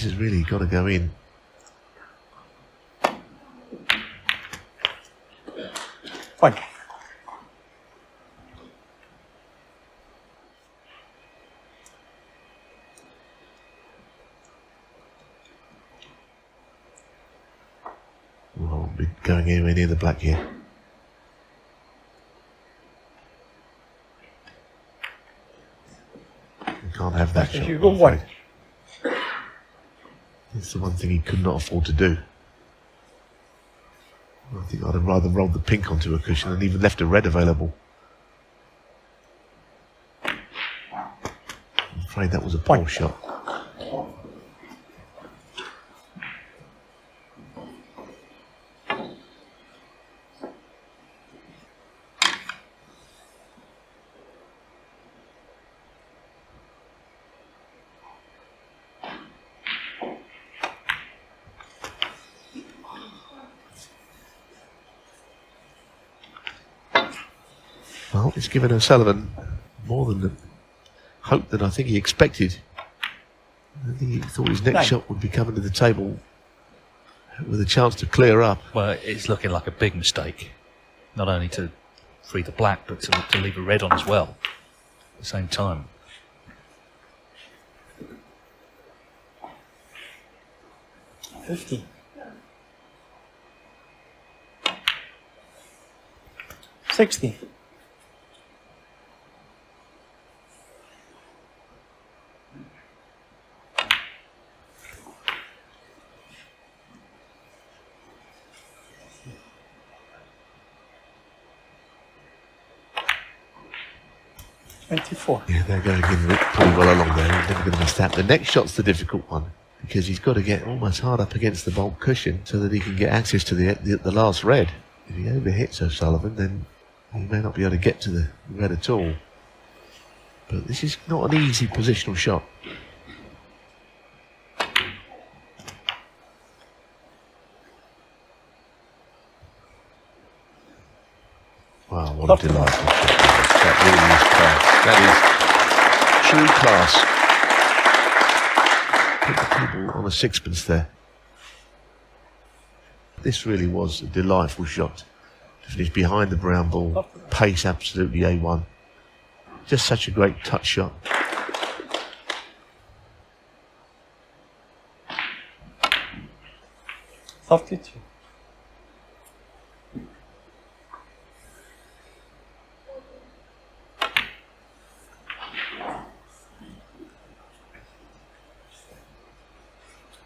has really got to go in. Fine. Won't be going anywhere near the black here. You can't have that shot. You go one. It's the one thing he could not afford to do. I think I'd have rather rolled the pink onto a cushion and even left a red available. I'm afraid that was a poor shot. Well, it's given O'Sullivan more than the hope that I think he expected. I think he thought his next shot would be coming to the table with a chance to clear up. Well, it's looking like a big mistake. Not only to free the black, but to leave a red on as well at the same time. $50. 60. $24. Yeah, they're going to get pretty well along there. He's never going to miss that. The next shot's the difficult one because he's got to get almost hard up against the bulk cushion so that he can get access to the last red. If he overhits O'Sullivan, then he may not be able to get to the red at all. But this is not an easy positional shot. Wow, what a delightful shot. That really is class. That is true class. Put the people on a sixpence there. This really was a delightful shot. To finish behind the brown ball. Pace absolutely A1. Just such a great touch shot. $32.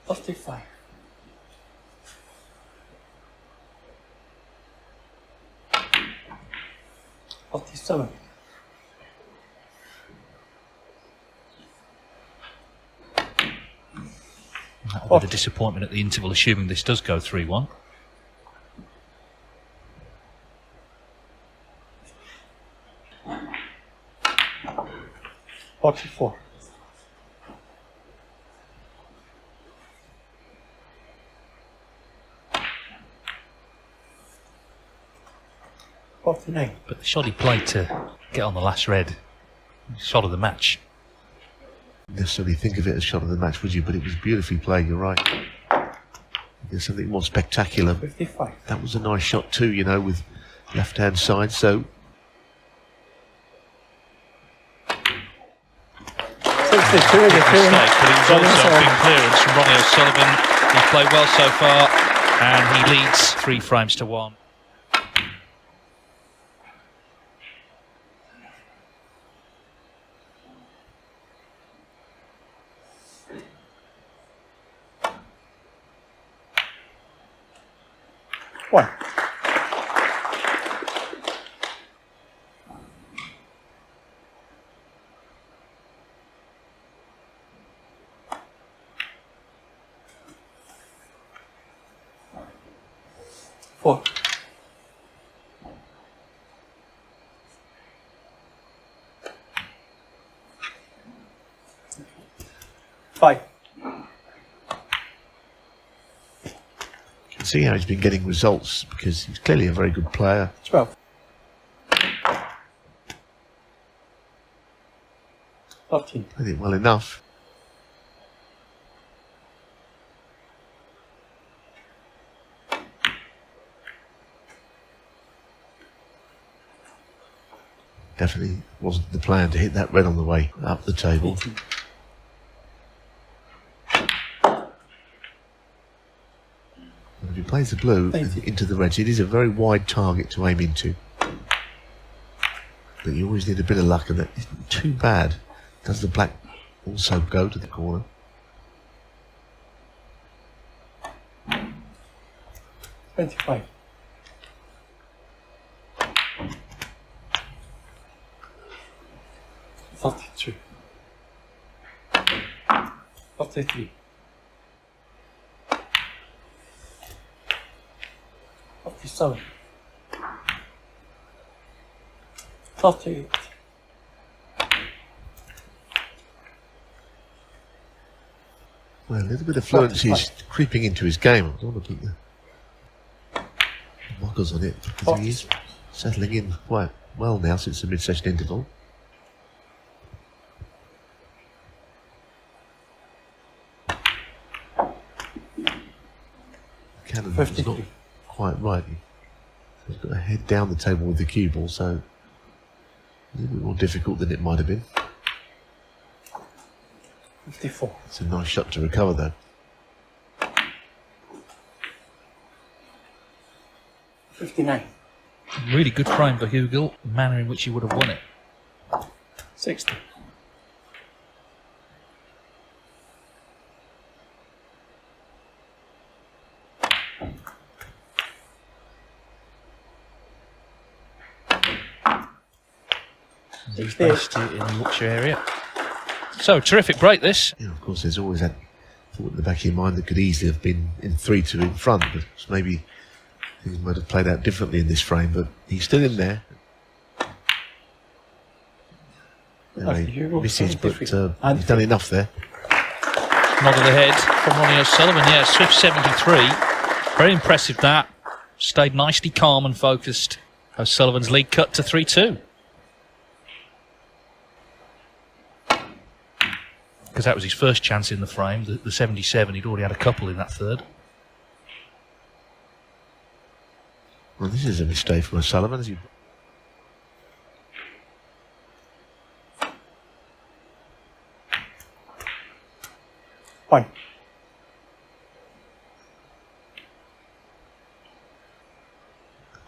$55. $47. That'll be the disappointment at the interval, assuming this does go 3-1. $44. $49. But the shot he played to get on the last red, shot of the match. Necessarily think of it as shot of the match, would you? But it was beautifully played, you're right. There's something more spectacular. 55. That was a nice shot too, you know, with left hand side, so 62. Mistake, but it was also a big clearance from Ronnie O'Sullivan. He's played well so far, and he leads 3 frames to 1. One. Four. Five. see how he's been getting results because he's clearly a very good player. 12. 13. I think well enough. Definitely wasn't the plan to hit that red on the way up the table. 18. And if he plays the blue into the reds, it is a very wide target to aim into. But you always need a bit of luck, and that isn't too bad. Does the black also go to the corner? $25. $32. $33. $37. $38. Well, a little bit of fluency is creeping into his game. I don't want to put the muggles on it, because he is settling in quite well now since the mid-session interval. Cannon was not 53. quite right. He's got to head down the table with the cue ball, so a little bit more difficult than it might have been. 54. It's a nice shot to recover, though. 59. Really good frame for Hugill, the manner in which he would have won it. 60. He's based in the Yorkshire area. So, terrific break this. You know, of course, there's always that thought in the back of your mind that could easily have been in 3-2 in front, but maybe things might have played out differently in this frame, but he's still in there. Anyway, misses, but he's done enough there. Nod of the head from Ronnie O'Sullivan. Yeah, swift 73. Very impressive that. Stayed nicely calm and focused. O'Sullivan's lead cut to 3-2. Because that was his first chance in the frame, the 77. He'd already had a couple in that third. Well, this is a mistake from O'Sullivan. One.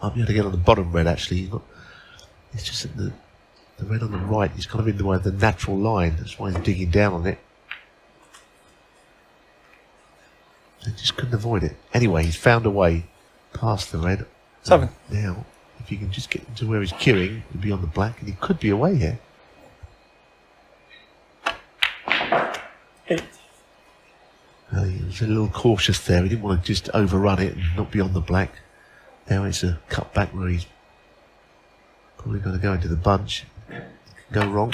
Might be able to get on the bottom red, actually. It's just that the red on the right is kind of in the way of the natural line. That's why he's digging down on it. He just couldn't avoid it. Anyway, he's found a way past the red. 7. Now, if he can just get into where he's queuing, he'll be on the black, and he could be away here. 8. Well, he was a little cautious there. He didn't want to just overrun it and not be on the black. Now it's a cut back where he's probably going to go into the bunch. Go wrong.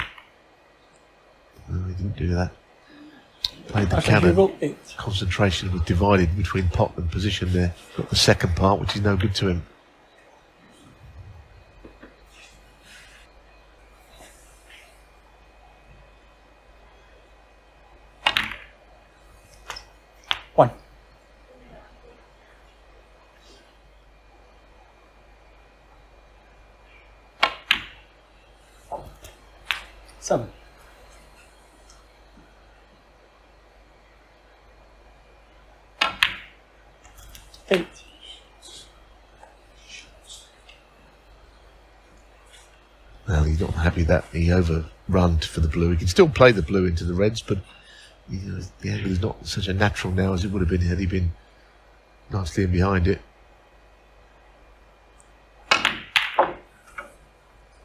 No, he didn't do that. Played the cannon. 8. Concentration was divided between pot and position there. Got the second part, which is no good to him. One. Seven. Eight. Well, he's not happy that he overrun for the blue. He can still play the blue into the reds, but you know, the angle is not such a natural now as it would have been had he been nicely in behind it.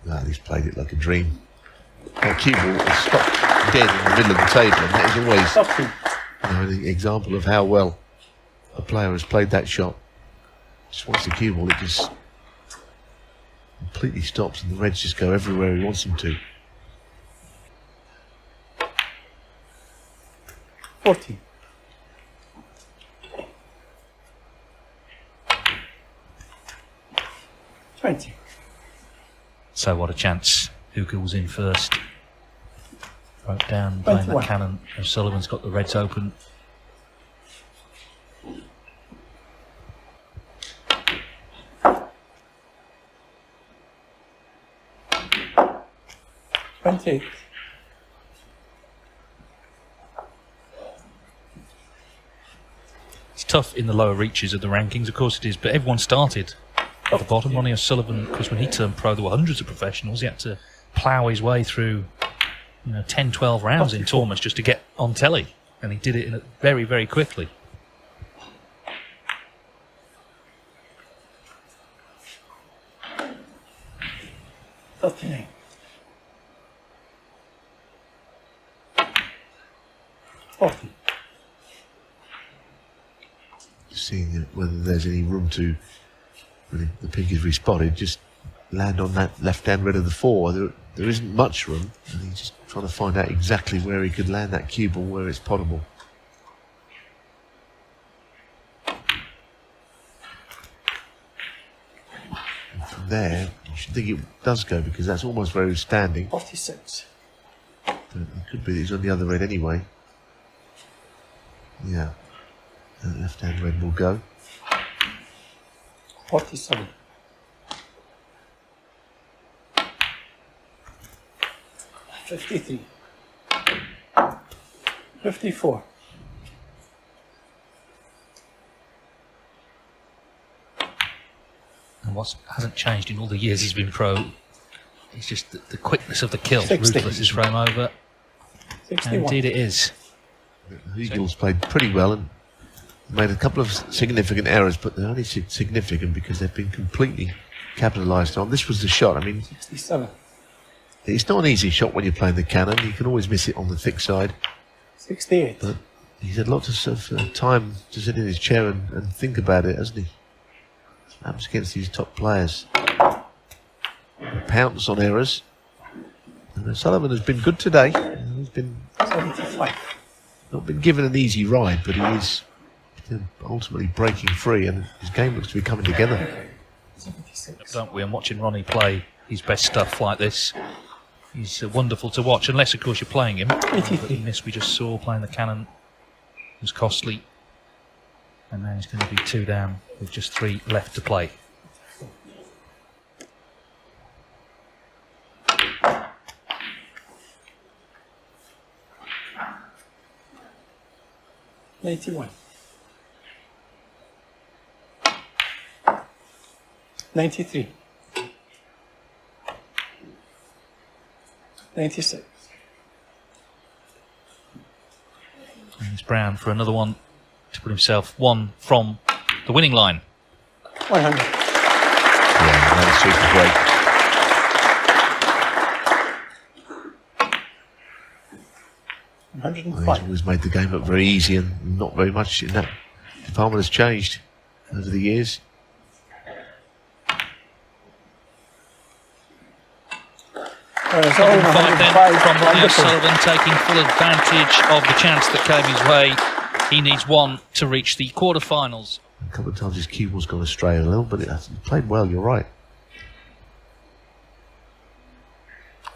Well, he's played it like a dream. That cue ball is stopped dead in the middle of the table, and that is always an example of how well a player has played that shot. Just wants the cue ball, it just completely stops, and the reds just go everywhere he wants them to. 14. 20. So what a chance. Hugill was in first. Broke down, playing that 21. cannon. O'Sullivan's got the reds open. 28. It's tough in the lower reaches of the rankings, of course it is, but everyone started at the bottom. Ronnie O'Sullivan, of course, when he turned pro, there were hundreds of professionals. He had to plough his way through 10, 12 rounds in tournaments just to get on telly, and he did it very, very quickly. $39. 40. Seeing whether there's any room to, when the pink is respotted, just land on that left-hand red of the 4. There isn't much room, and he's just trying to find out exactly where he could land that cue ball, where it's potable. And from there, you should think it does go, because that's almost where he's standing. 46. But it could be that he's on the other red anyway. Yeah. That left-hand red will go. 47. 53. 54. And what hasn't changed in all the years he's been pro is just the quickness of the kill. 60. Ruthless is frame over. 61. Indeed it is. Hugill's played pretty well and made a couple of significant errors, but they're only significant because they've been completely capitalised on. This was the shot. I mean, 67. it's not an easy shot when you're playing the cannon. You can always miss it on the thick side. 68. But he's had lots of time to sit in his chair and think about it, hasn't he? Happens against these top players. Pounce on errors. And Sullivan has been good today. He's been 75. not been given an easy ride, but he is ultimately breaking free, and his game looks to be coming together. 76. Don't we? And watching Ronnie play his best stuff like this, he's wonderful to watch, unless of course you're playing him. But the miss we just saw playing the cannon was costly, and now he's going to be 2 down with just 3 left to play. $91. 93. 96. And it's Brown for another one to put himself 1 from the winning line. 100. Yeah, another super break. He's 105. always made the game look very easy, and not very much in that department has changed over the years. It's all 5 then from Ronnie Wonderful. O'Sullivan, taking full advantage of the chance that came his way. He needs 1 to reach the quarterfinals. A couple of times his cue ball's gone astray a little, but he played well, you're right.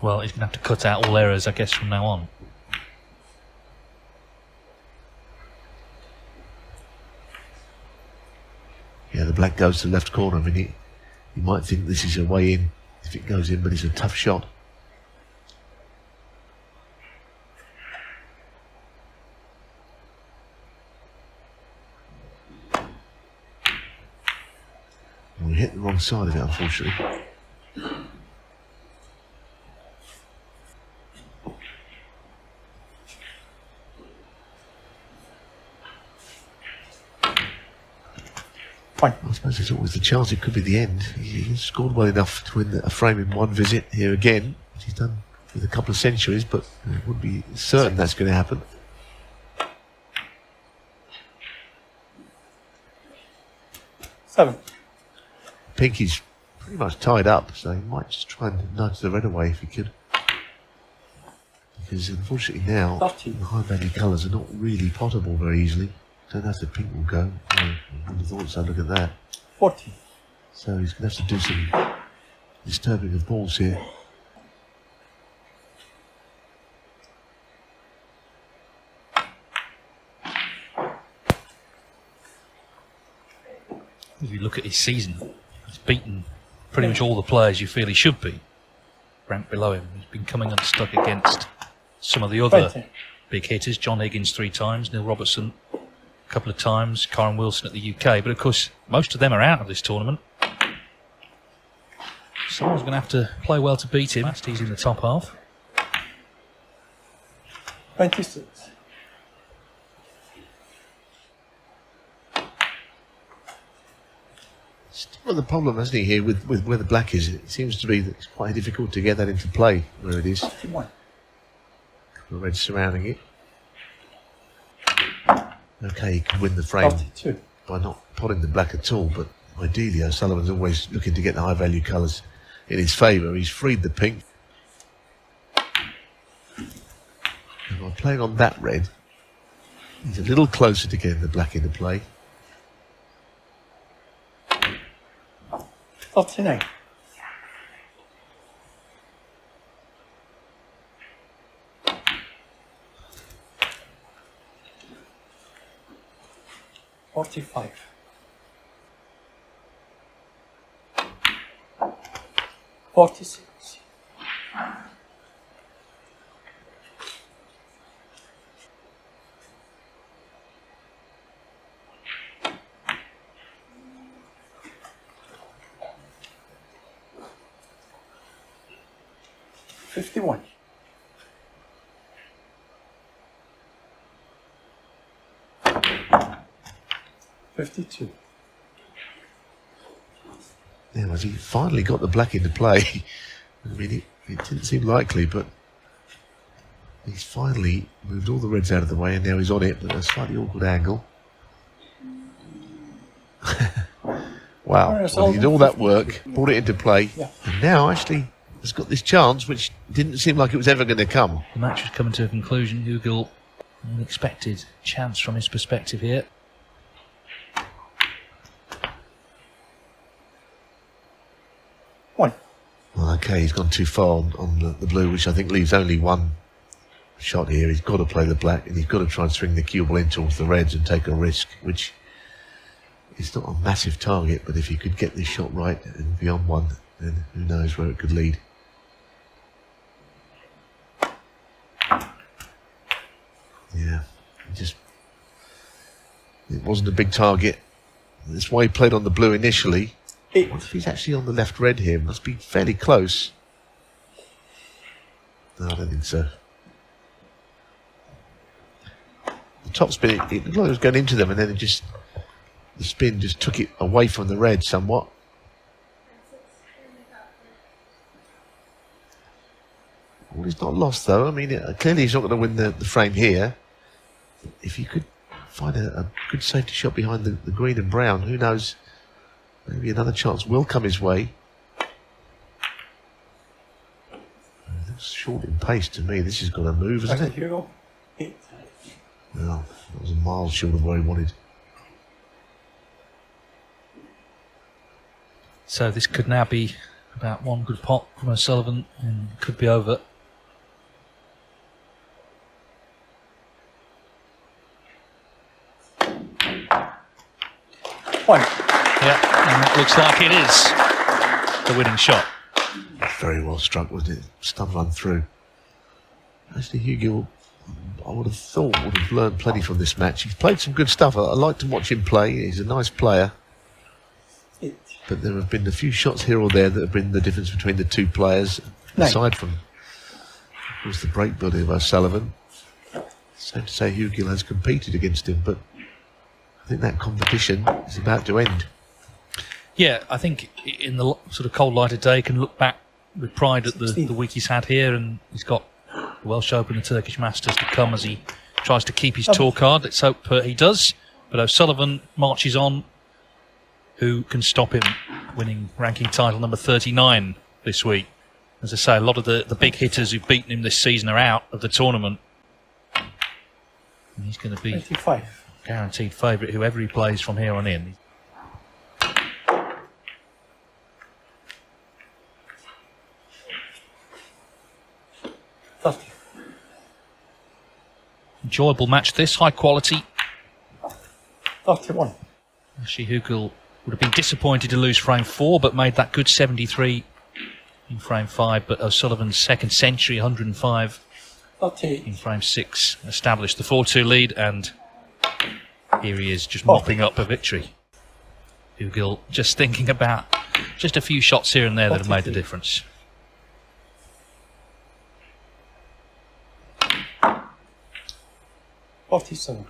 Well, he's going to have to cut out all errors, I guess, from now on. Yeah, the black goes to the left corner. I mean, you might think this is a way in if it goes in, but it's a tough shot. We hit the wrong side of it, unfortunately. Fine. I suppose there's always the chance it could be the end. He scored well enough to win a frame in 1 visit here again, which he's done with a couple of centuries, but it wouldn't be certain that's going to happen. $7. Pinky's pretty much tied up, so he might just try and nudge the red away if he could. Because unfortunately now, 13. the high value colours are not really potable very easily. Don't know if the pink will go. I wouldn't have thought so, look at that. 40. So he's going to have to do some disturbing of balls here. If you look at his season, he's beaten pretty much all the players you feel he should be. ranked below him. He's been coming unstuck against some of the other 20. big hitters. John Higgins 3 times, Neil Robertson a couple of times, Karen Wilson at the UK. But of course, most of them are out of this tournament. Someone's going to have to play well to beat him. He's in the top half. 26. Well, the problem, hasn't he, here with where the black is? It seems to be that it's quite difficult to get that into play where it is. 51. The red surrounding it. Okay, he could win the frame 32. by not potting the black at all, but ideally O'Sullivan's always looking to get the high value colours in his favour. He's freed the pink. And by playing on that red, he's a little closer to getting the black into play. 39. $45. 46. 51. 52. Now, has he finally got the black into play? I mean, it didn't seem likely, but he's finally moved all the reds out of the way, and now he's on it, but at a slightly awkward angle. Wow, well, he did all that work, brought it into play, and now actually has got this chance, which didn't seem like it was ever going to come. The match was coming to a conclusion. Hugill, an unexpected chance from his perspective here. One. Well, okay, he's gone too far on the blue, which I think leaves only one shot here. He's got to play the black, and he's got to try and swing the cue ball in towards the reds and take a risk, which is not a massive target, but if he could get this shot right and beyond one, then who knows where it could lead. Yeah, it wasn't a big target. That's why he played on the blue initially. What if he's actually on the left red here? Must be fairly close. No, I don't think so. The top spin, it looked like it was going into them, and then the spin just took it away from the red somewhat. Well, he's not lost though. I mean, clearly he's not going to win the frame here. If you could find a good safety shot behind the green and brown, who knows? Maybe another chance will come his way. It looks short in pace to me. This has got to move, hasn't it? Here you go. 8. Well, that was a mile short of where he wanted. So this could now be about one good pot from O'Sullivan and could be over. One. Yeah, and it looks like it is the winning shot. Very well struck, wasn't it? Stun run through. Actually, Hugill, I would have thought, would have learned plenty from this match. He's played some good stuff. I like to watch him play. He's a nice player. 8. But there have been a few shots here or there that have been the difference between the two players, 9. aside from, of course, the break body of O'Sullivan. Safe to say Hugill has competed against him, but I think that competition is about to end. Yeah, I think in the sort of cold light of day, can look back with pride at the week he's had here, and he's got the Welsh Open and Turkish Masters to come as he tries to keep his tour card. Let's hope he does. But O'Sullivan marches on. Who can stop him winning ranking title number 39 this week? As I say, a lot of the big hitters who've beaten him this season are out of the tournament. And he's going to be 25. guaranteed favourite whoever he plays from here on in. Enjoyable match this, high quality. 31. Actually, Hugill would have been disappointed to lose frame 4, but made that good 73 in frame 5, but O'Sullivan's second century 105 38. in frame 6 established the 4-2 lead, and here he is just mopping up a victory. Hugill just thinking about just a few shots here and there that have made the difference. $47.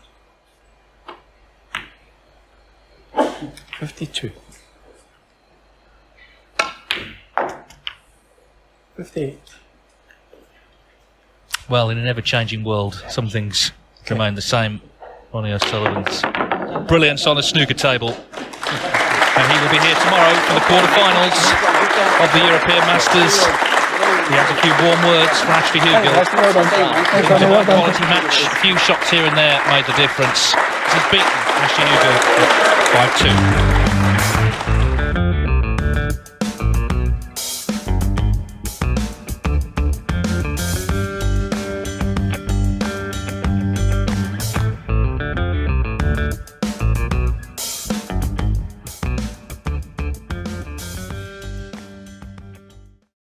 52. 58. Well, in an ever-changing world, some things remain the same. Ronnie O'Sullivan's brilliance on a snooker table. And he will be here tomorrow for the quarterfinals of the European Masters. He has a few warm words for Ashley Hugill. It was a high-quality match. A few shots here and there made the difference. He's beaten Ashley Hugill 5-2.